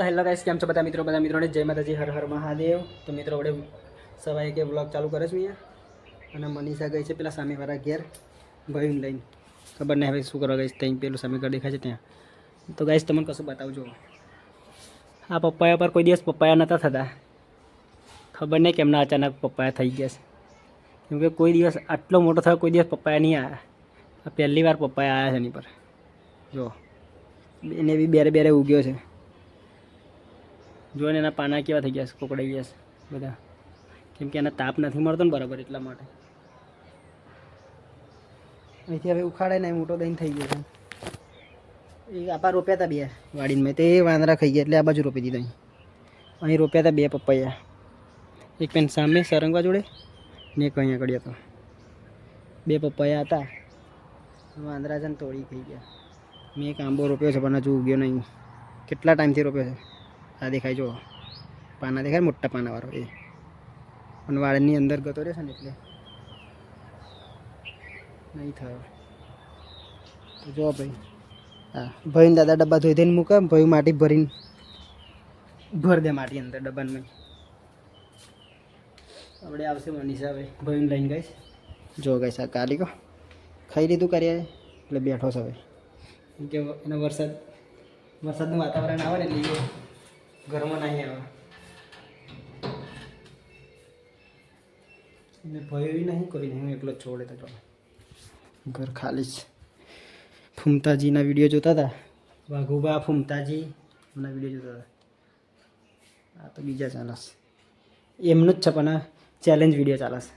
તો hello guys, કેમ છો બધા મિત્રોને જય માતાજી, હર હર મહાદેવ। તો મિત્રો વડે સવારે કે વ્લોગ ચાલુ કરે છે અહીંયા, અને મનીષા ગઈ છે પેલા સામેવાળા ઘેર ભાઈને લઈને, ખબર નહીં હવે શું કરવા ગઈ ત્યાં પેલું સામે ઘર દેખાય છે ત્યાં। તો ગાઈસ તમને કશું બતાવજો, આ પપ્પાયા પર કોઈ દિવસ પપ્પાયા નહોતા થતા, ખબર નહીં કેમના અચાનક પપ્પાયા થઈ ગયા છે, કેમકે કોઈ દિવસ આટલો મોટો થયો કોઈ દિવસ પપ્પાયા નહીં આવ્યા, આ પહેલી વાર પપ્પાયા આવ્યા છે એની પર। જો એને બી બેરે બેરે ઉગ્યો છે, જોઈને એના પાના કેવા થઈ ગયા છે, કોકડાઈ ગયા છે બધા, કેમ કે એને તાપ નથી મળતો ને બરાબર, એટલા માટે અહીંથી હવે ઉખાડે ને મોટો દહીં થઈ ગયો છે। એ આપા રોપ્યા હતા બે વાડીમાં, તે વાંદરા ખાઈ ગયા એટલે આ બાજુ રોપી દીધા। અહીં રોપ્યા હતા બે પપૈયા, એક પેન સામે સરંગવા જોડે ને એક અહીંયા આગળ હતો, બે પપૈયા હતા, વાંદરા છે ને તોડી ખાઈ ગયા। મેં એક આંબો રોપ્યો છે પણ હજુ ઉગ્યો નહીં, કેટલા ટાઈમથી રોપ્યો છે। આ દેખાય જો પાના દેખાય, મોટા પાનાવાળો એ, પણ વાળની અંદર ગતો રહેશે ને એટલે નહીં થયો। તો જો ભાઈ, હા ભાઈને દાદા ડબ્બા ધોઈ દઈને મૂકે, ભાઈ માટી ભરીને ભર દે માટી અંદર ડબ્બામાં। આપણે આવશે મનીષા હવે ભાઈને લઈને ગઈશ, જો ગઈશ આ કાલીકો ખાઈ લીધું કર્યા એટલે બેઠો છે હવે, કેમ કે એનો વરસાદનું વાતાવરણ આવે ને એટલે ઘરમાં નહીં આવે, ને ભય નહીં કોઈ નહીં, હું એકલો જ છોડે તો ઘર ખાલી જ। ફૂમતાજીના વિડીયો જોતા હતા, વાઘુબા ફૂમતાજી એમના વિડીયો જોતા હતા। આ તો બીજા ચાલસ એમનું જ છે, પણ આ ચેલેન્જ વિડીયો ચાલસ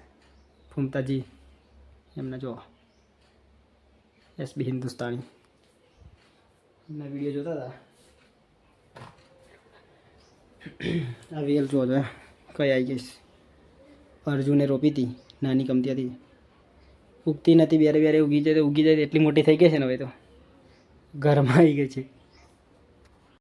ફૂમતાજી એમના, જો SB હિન્દુસ્તાની એમના વિડીયો જોતા હતા। આ વેલ જો કઈ આવી ગઈશ, અર્જુને રોપી હતી નાની કમતી હતી, ઉગતી નથી, બેરે બેરે ઉગી જાય તો એટલી મોટી થઈ ગઈ છે ને હવે તો ઘરમાં આવી ગઈ છે।